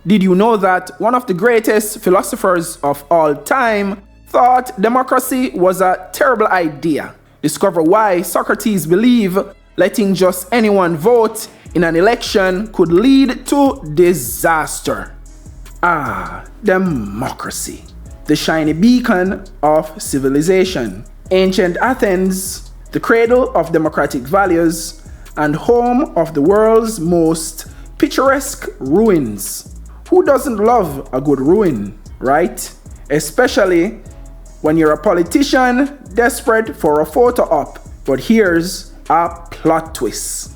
Did you know that one of the greatest philosophers of all time thought democracy was a terrible idea? Discover why Socrates believed letting just anyone vote in an election could lead to disaster. Democracy, the shiny beacon of civilization. Ancient Athens, the cradle of democratic values and home of the world's most picturesque ruins. Who doesn't love a good ruin, right? Especially when you're a politician desperate for a photo op. But here's a plot twist.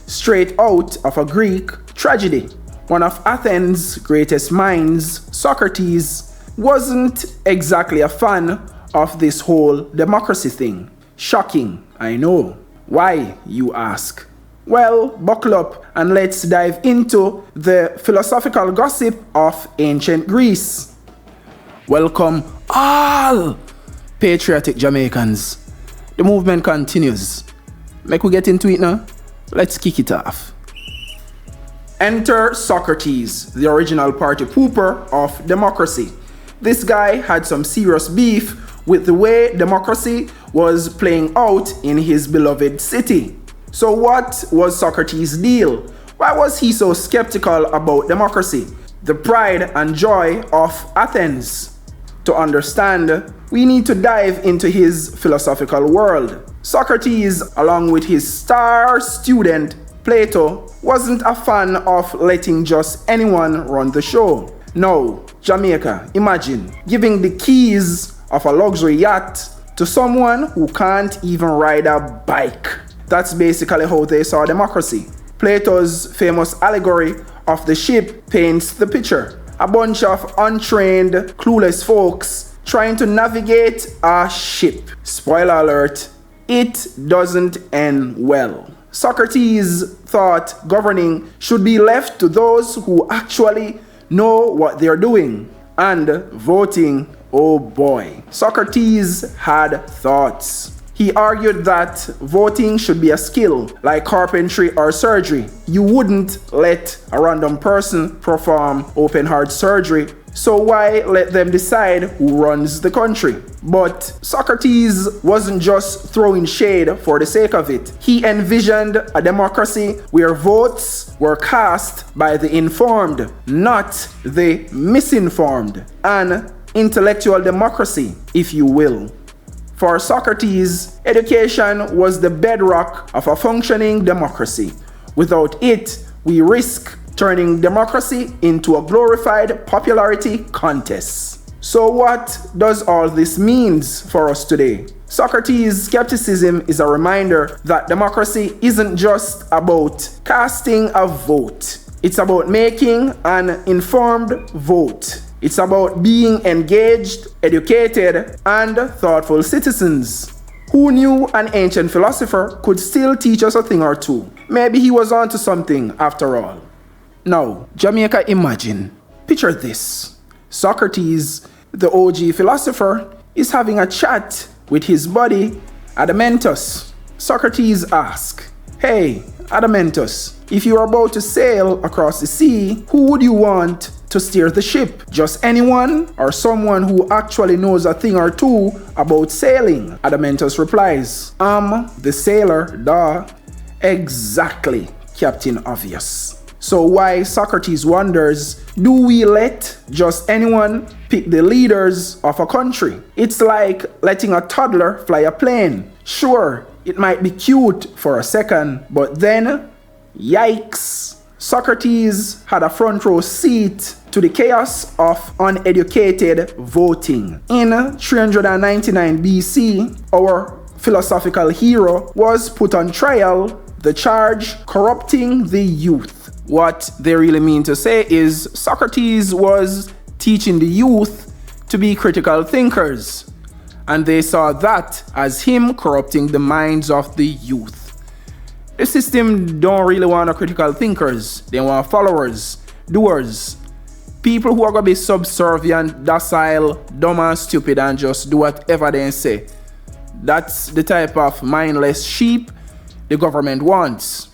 Straight out of a Greek tragedy. One of Athens' greatest minds, Socrates, wasn't exactly a fan of this whole democracy thing. Shocking, I know. Why, you ask? Well, buckle up and let's dive into the philosophical gossip of ancient Greece. Welcome all patriotic Jamaicans. The movement continues. Make we get into it now? Let's kick it off. Enter Socrates, the original party pooper of democracy. This guy had some serious beef with the way democracy was playing out in his beloved city. So what was Socrates' deal? Why was he so skeptical about democracy? The pride and joy of Athens. To understand, we need to dive into his philosophical world. Socrates, along with his star student Plato, wasn't a fan of letting just anyone run the show. No, Jamaica, imagine giving the keys of a luxury yacht to someone who can't even ride a bike. That's basically how they saw democracy. Plato's famous allegory of the ship paints the picture. A bunch of untrained, clueless folks trying to navigate a ship. Spoiler alert, it doesn't end well. Socrates thought governing should be left to those who actually know what they're doing. And voting, oh boy. Socrates had thoughts. He argued that voting should be a skill, like carpentry or surgery. You wouldn't let a random person perform open heart surgery, so why let them decide who runs the country? But Socrates wasn't just throwing shade for the sake of it. He envisioned a democracy where votes were cast by the informed, not the misinformed. An intellectual democracy, if you will. For Socrates, education was the bedrock of a functioning democracy. Without it, we risk turning democracy into a glorified popularity contest. So what does all this mean for us today? Socrates' skepticism is a reminder that democracy isn't just about casting a vote. It's about making an informed vote. It's about being engaged, educated, and thoughtful citizens. Who knew an ancient philosopher could still teach us a thing or two? Maybe he was onto something after all. Now, Jamaica, imagine. Picture this. Socrates, the OG philosopher, is having a chat with his buddy, Adamentus. Socrates asks, "Hey, Adamentus, if you are about to sail across the sea, who would you want to steer the ship? Just anyone or someone who actually knows a thing or two about sailing?" Adamentus replies, the sailor, duh. Exactly, Captain Obvious. So why, Socrates wonders, do we let just anyone pick the leaders of a country? It's like letting a toddler fly a plane. Sure, it might be cute for a second, but then, yikes. Socrates had a front row seat to the chaos of uneducated voting. In 399 BC, our philosophical hero was put on trial, the charge corrupting the youth. What they really mean to say is Socrates was teaching the youth to be critical thinkers, and they saw that as him corrupting the minds of the youth. The system don't really want critical thinkers. They want followers, doers, people who are going to be subservient, docile, dumb and stupid and just do whatever they say. That's the type of mindless sheep the government wants.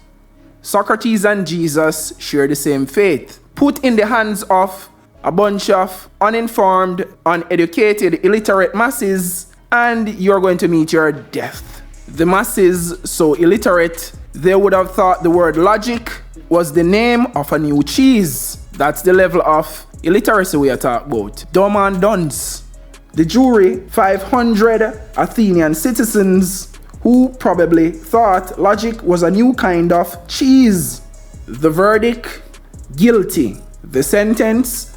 Socrates and Jesus share the same faith. put in the hands of a bunch of uninformed, uneducated, illiterate masses, and you're going to meet your death. The masses, so illiterate, they would have thought the word logic was the name of a new cheese. That's the level of illiteracy we are talking about. Dumb and dunce. The jury, 500 Athenian citizens who probably thought logic was a new kind of cheese. The verdict, guilty. The sentence,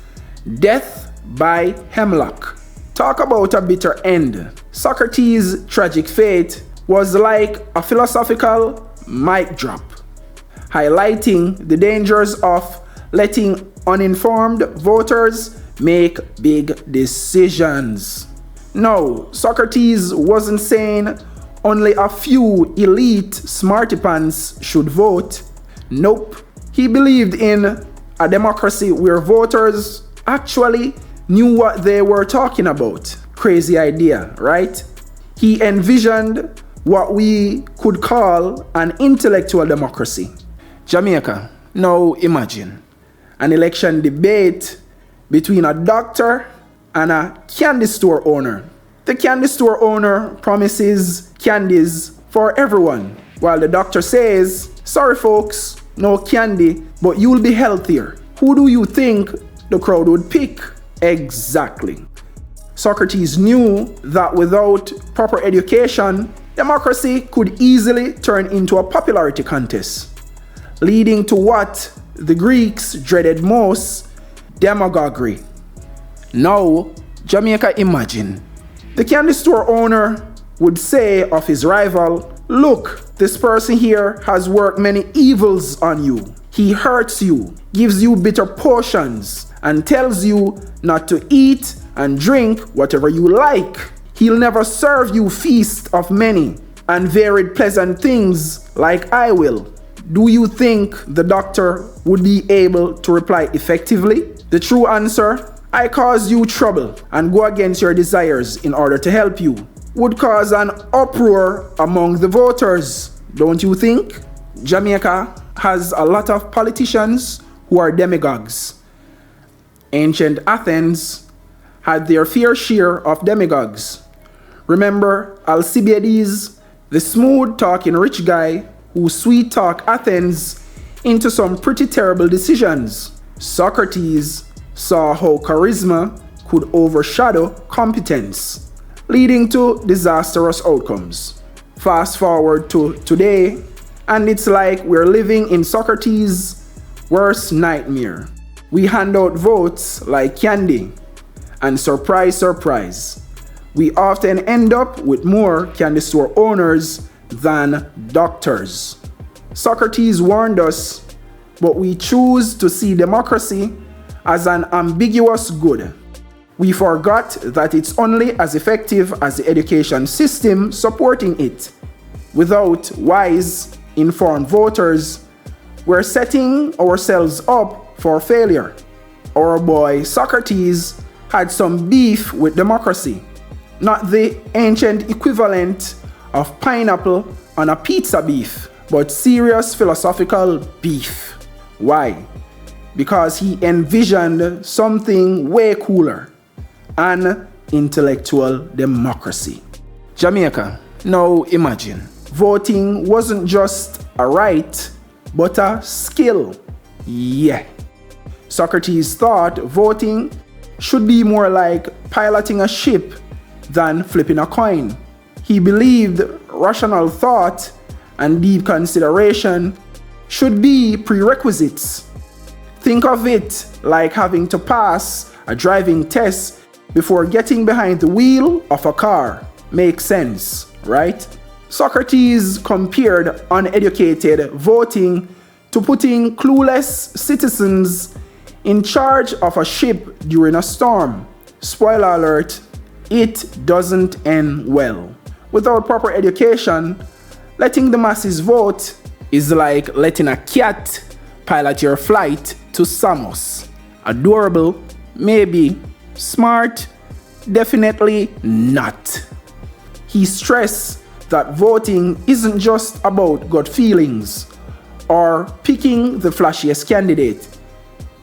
death by hemlock. Talk about a bitter end. Socrates' tragic fate was like a philosophical mic drop, highlighting the dangers of letting uninformed voters make big decisions. No, Socrates wasn't saying only a few elite smarty-pants should vote. Nope. He believed in a democracy where voters actually knew what they were talking about. Crazy idea, right? He envisioned what we could call an intellectual democracy. Jamaica, now imagine an election debate between a doctor and a candy store owner. The candy store owner promises candies for everyone, while the doctor says, sorry folks, no candy, but you'll be healthier. Who do you think the crowd would pick? Exactly. Socrates knew that without proper education, democracy could easily turn into a popularity contest, leading to what the Greeks dreaded most, demagoguery. Now, Jamaica, imagine. The candy store owner would say of his rival, look, this person here has worked many evils on you. He hurts you, gives you bitter potions, and tells you not to eat and drink whatever you like. He'll never serve you feast of many and varied pleasant things like I will. Do you think the doctor would be able to reply effectively? The true answer, I cause you trouble and go against your desires in order to help you, would cause an uproar among the voters, don't you think? Jamaica has a lot of politicians who are demagogues. Ancient Athens had their fair share of demagogues. Remember Alcibiades, the smooth-talking rich guy who sweet-talked Athens into some pretty terrible decisions. Socrates saw how charisma could overshadow competence, leading to disastrous outcomes. Fast forward to today, and it's like we're living in Socrates' worst nightmare. We hand out votes like candy, and surprise, surprise, we often end up with more candy store owners than doctors. Socrates warned us, but we choose to see democracy as an ambiguous good. We forgot that it's only as effective as the education system supporting it. Without wise, informed voters, we're setting ourselves up for failure. Our boy Socrates had some beef with democracy, not the ancient equivalent of pineapple on a pizza beef, but serious philosophical beef. Why? Because he envisioned something way cooler, an intellectual democracy. Jamaica, now imagine, voting wasn't just a right, but a skill. Yeah. Socrates thought voting should be more like piloting a ship than flipping a coin. He believed rational thought and deep consideration should be prerequisites. Think of it like having to pass a driving test before getting behind the wheel of a car. Makes sense, right? Socrates compared uneducated voting to putting clueless citizens in charge of a ship during a storm. Spoiler alert, it doesn't end well. Without proper education, letting the masses vote is like letting a cat pilot your flight to Samos. Adorable, maybe. Smart, definitely not. He stressed that voting isn't just about gut feelings or picking the flashiest candidate.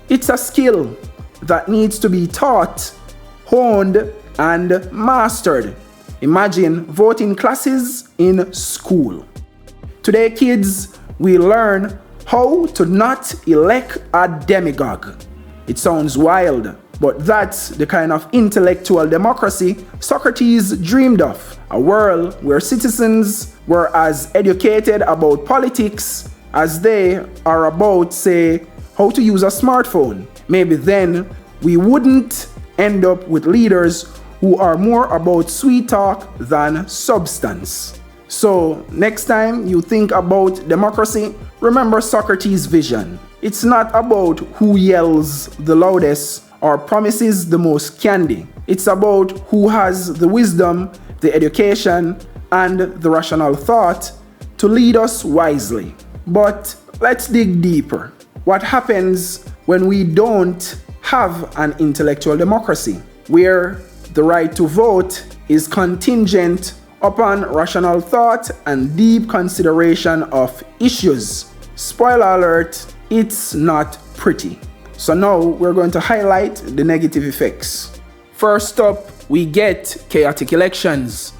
It's a skill that needs to be taught, honed, and mastered. Imagine voting classes in school. Today, kids, we learn how to not elect a demagogue. It sounds wild, but that's the kind of intellectual democracy Socrates dreamed of. A world where citizens were as educated about politics as they are about, say, how to use a smartphone. Maybe then we wouldn't end up with leaders who are more about sweet talk than substance. So next time you think about democracy, remember Socrates' vision. It's not about who yells the loudest or promises the most candy. It's about who has the wisdom, the education, and the rational thought to lead us wisely. But let's dig deeper. What happens when we don't have an intellectual democracy, where the right to vote is contingent upon rational thought and deep consideration of issues? Spoiler alert, it's not pretty. So now we're going to highlight the negative effects. First up, we get chaotic elections.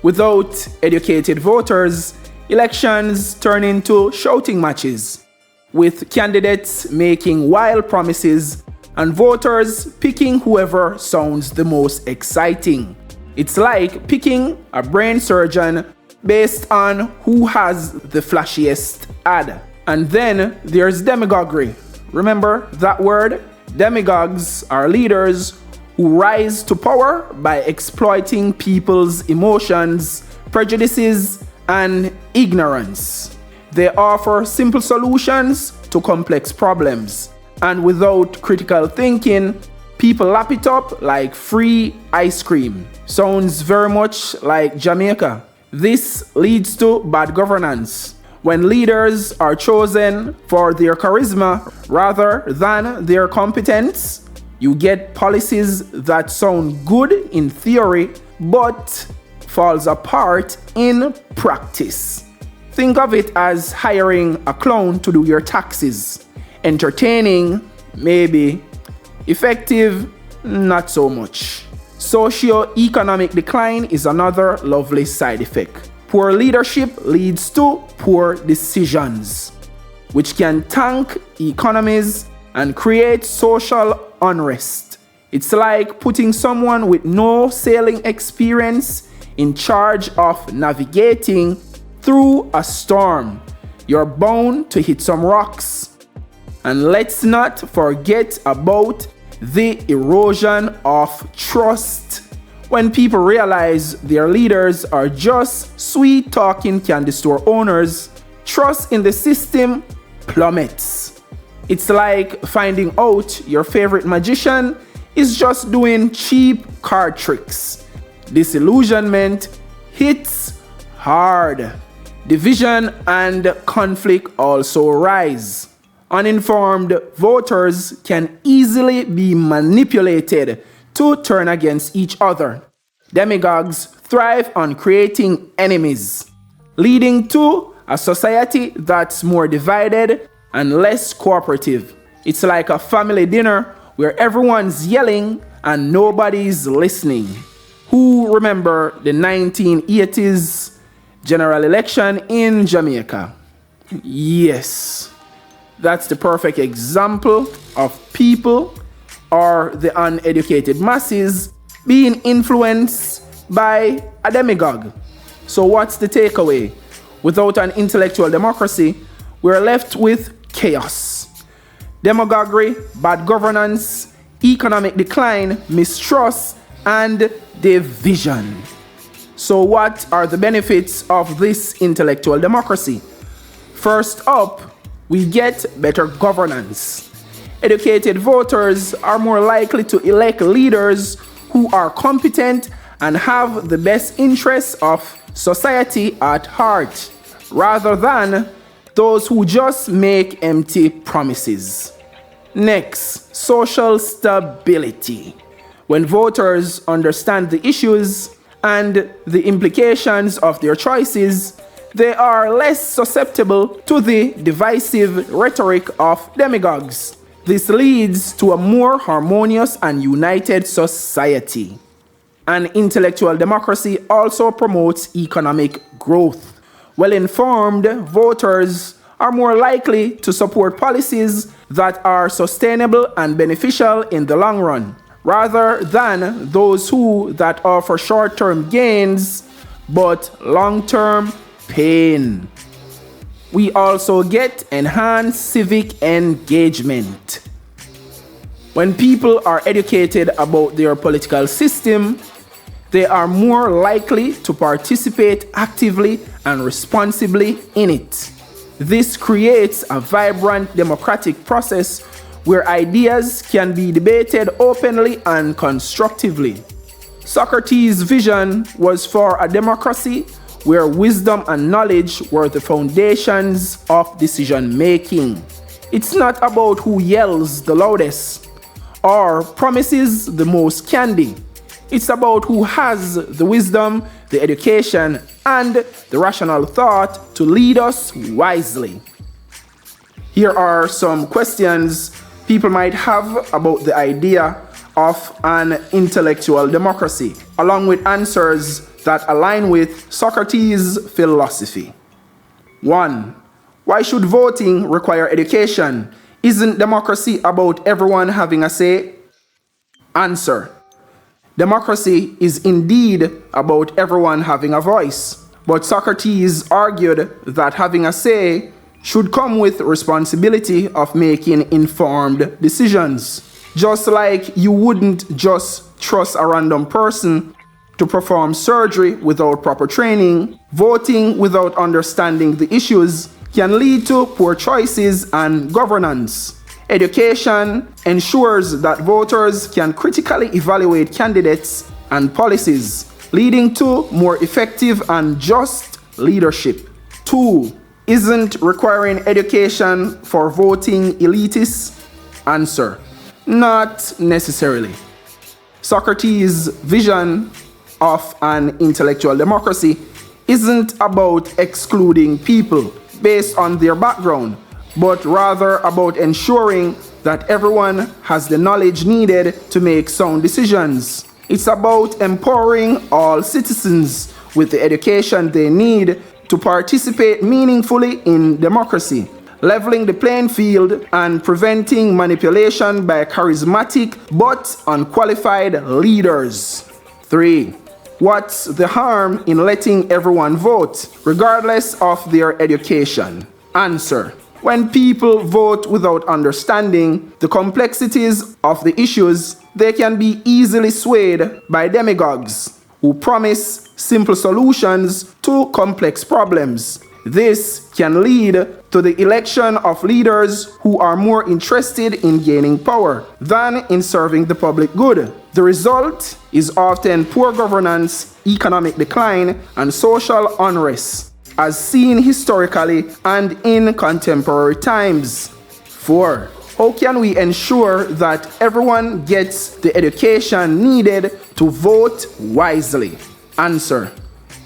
Without educated voters, elections turn into shouting matches, with candidates making wild promises and voters picking whoever sounds the most exciting. It's like picking a brain surgeon based on who has the flashiest ad. And then there's demagoguery. Remember that word? Demagogues are leaders who rise to power by exploiting people's emotions, prejudices, and ignorance. They offer simple solutions to complex problems, and without critical thinking, people lap it up like free ice cream. Sounds very much like Jamaica. This leads to bad governance. When leaders are chosen for their charisma rather than their competence, you get policies that sound good in theory but falls apart in practice. Think of it as hiring a clown to do your taxes. Entertaining, maybe. Effective, not so much. Socio-economic decline is another lovely side effect. Poor leadership leads to poor decisions, which can tank economies and create social unrest. It's like putting someone with no sailing experience in charge of navigating through a storm. You're bound to hit some rocks. And let's not forget about the erosion of trust. When people realize their leaders are just sweet-talking candy store owners, trust in the system plummets. It's like finding out your favorite magician is just doing cheap card tricks. Disillusionment hits hard. Division and conflict also rise. Uninformed voters can easily be manipulated to turn against each other. Demagogues thrive on creating enemies, leading to a society that's more divided and less cooperative. It's like a family dinner where everyone's yelling and nobody's listening. Who remember the 1980s general election in Jamaica? Yes, that's the perfect example of people or the uneducated masses being influenced by a demagogue. So what's the takeaway? Without an intellectual democracy, we're left with chaos, demagoguery, bad governance, economic decline, mistrust, and division. So what are the benefits of this intellectual democracy? First up, we get better governance. Educated voters are more likely to elect leaders who are competent and have the best interests of society at heart, rather than those who just make empty promises. Next, social stability. When voters understand the issues and the implications of their choices, they are less susceptible to the divisive rhetoric of demagogues. This leads to a more harmonious and united society. An intellectual democracy also promotes economic growth. Well-informed voters are more likely to support policies that are sustainable and beneficial in the long run, rather than those that offer short-term gains but long-term pain. We also get enhanced civic engagement. When people are educated about their political system, they are more likely to participate actively and responsibly in it. This creates a vibrant democratic process where ideas can be debated openly and constructively. Socrates' vision was for a democracy where wisdom and knowledge were the foundations of decision-making. It's not about who yells the loudest or promises the most candy. It's about who has the wisdom, the education, and the rational thought to lead us wisely. Here are some questions people might have about the idea of an intellectual democracy, along with answers that align with Socrates' philosophy. 1. Why should voting require education? Isn't democracy about everyone having a say? Answer. Democracy is indeed about everyone having a voice, but Socrates argued that having a say should come with responsibility of making informed decisions. Just like you wouldn't just trust a random person to perform surgery without proper training, voting without understanding the issues can lead to poor choices and governance. Education ensures that voters can critically evaluate candidates and policies, leading to more effective and just leadership. 2. Isn't requiring education for voting elitist? Answer. Not necessarily. Socrates' vision of an intellectual democracy isn't about excluding people based on their background, but rather about ensuring that everyone has the knowledge needed to make sound decisions. It's about empowering all citizens with the education they need to participate meaningfully in democracy, leveling the playing field and preventing manipulation by charismatic but unqualified leaders. 3. What's the harm in letting everyone vote, regardless of their education? Answer. When people vote without understanding the complexities of the issues, they can be easily swayed by demagogues who promise simple solutions to complex problems. This can lead to the election of leaders who are more interested in gaining power than in serving the public good. The result is often poor governance, economic decline, and social unrest, as seen historically and in contemporary times. 4. How can we ensure that everyone gets the education needed to vote wisely? Answer.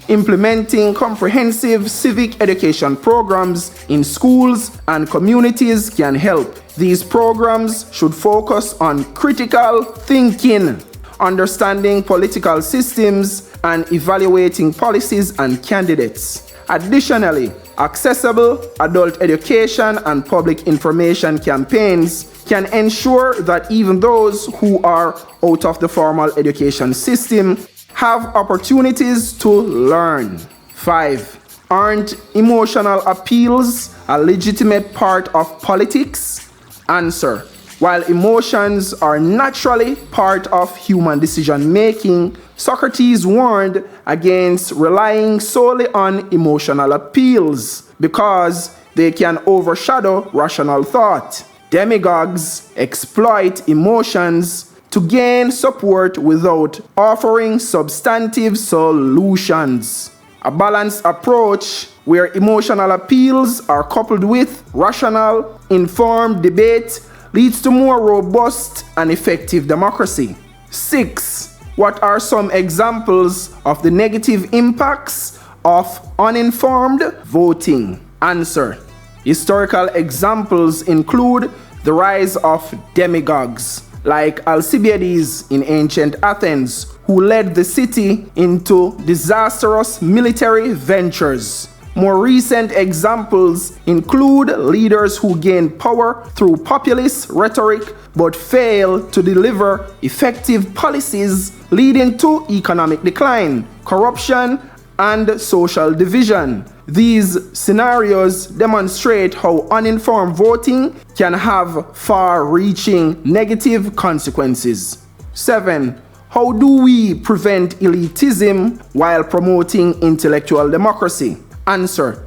Implementing comprehensive civic education programs in schools and communities can help. These programs should focus on critical thinking, understanding political systems, and evaluating policies and candidates. Additionally, accessible adult education and public information campaigns can ensure that even those who are out of the formal education system have opportunities to learn. 5. Aren't emotional appeals a legitimate part of politics? Answer. While emotions are naturally part of human decision-making, Socrates warned against relying solely on emotional appeals because they can overshadow rational thought. Demagogues exploit emotions to gain support without offering substantive solutions. A balanced approach where emotional appeals are coupled with rational, informed debate leads to more robust and effective democracy. 6. What are some examples of the negative impacts of uninformed voting? Answer. Historical examples include the rise of demagogues like Alcibiades in ancient Athens, who led the city into disastrous military ventures. More recent examples include leaders who gain power through populist rhetoric but fail to deliver effective policies, leading to economic decline, corruption, and social division. These scenarios demonstrate how uninformed voting can have far-reaching negative consequences. 7. How do we prevent elitism while promoting intellectual democracy? Answer: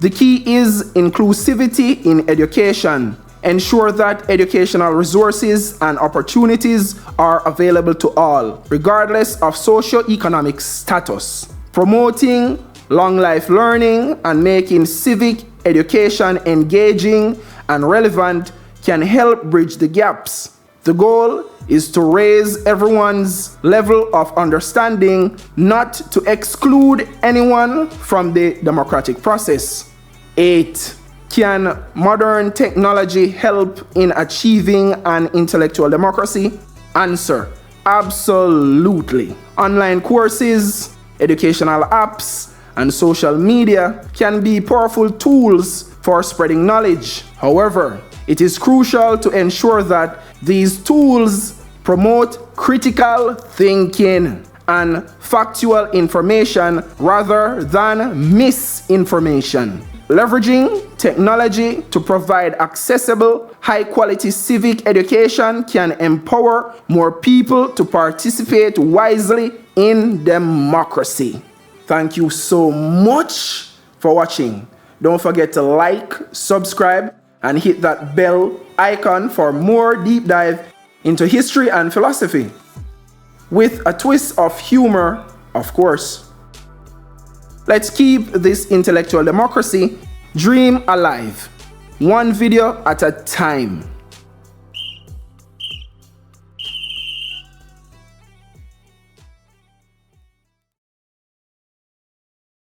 the key is inclusivity in education. Ensure that educational resources and opportunities are available to all, regardless of socio-economic status. Promoting long life learning and making civic education engaging and relevant can help bridge the gaps. The goal is to raise everyone's level of understanding, not to exclude anyone from the democratic process. 8. Can modern technology help in achieving an intellectual democracy? Answer: absolutely. Online courses, educational apps, and social media can be powerful tools for spreading knowledge. However, it is crucial to ensure that these tools promote critical thinking and factual information rather than misinformation. Leveraging technology to provide accessible, high-quality civic education can empower more people to participate wisely in democracy. Thank you so much for watching. Don't forget to like, subscribe, and hit that bell icon for more deep dive into history and philosophy, with a twist of humor, of course. Let's keep this intellectual democracy dream alive, one video at a time.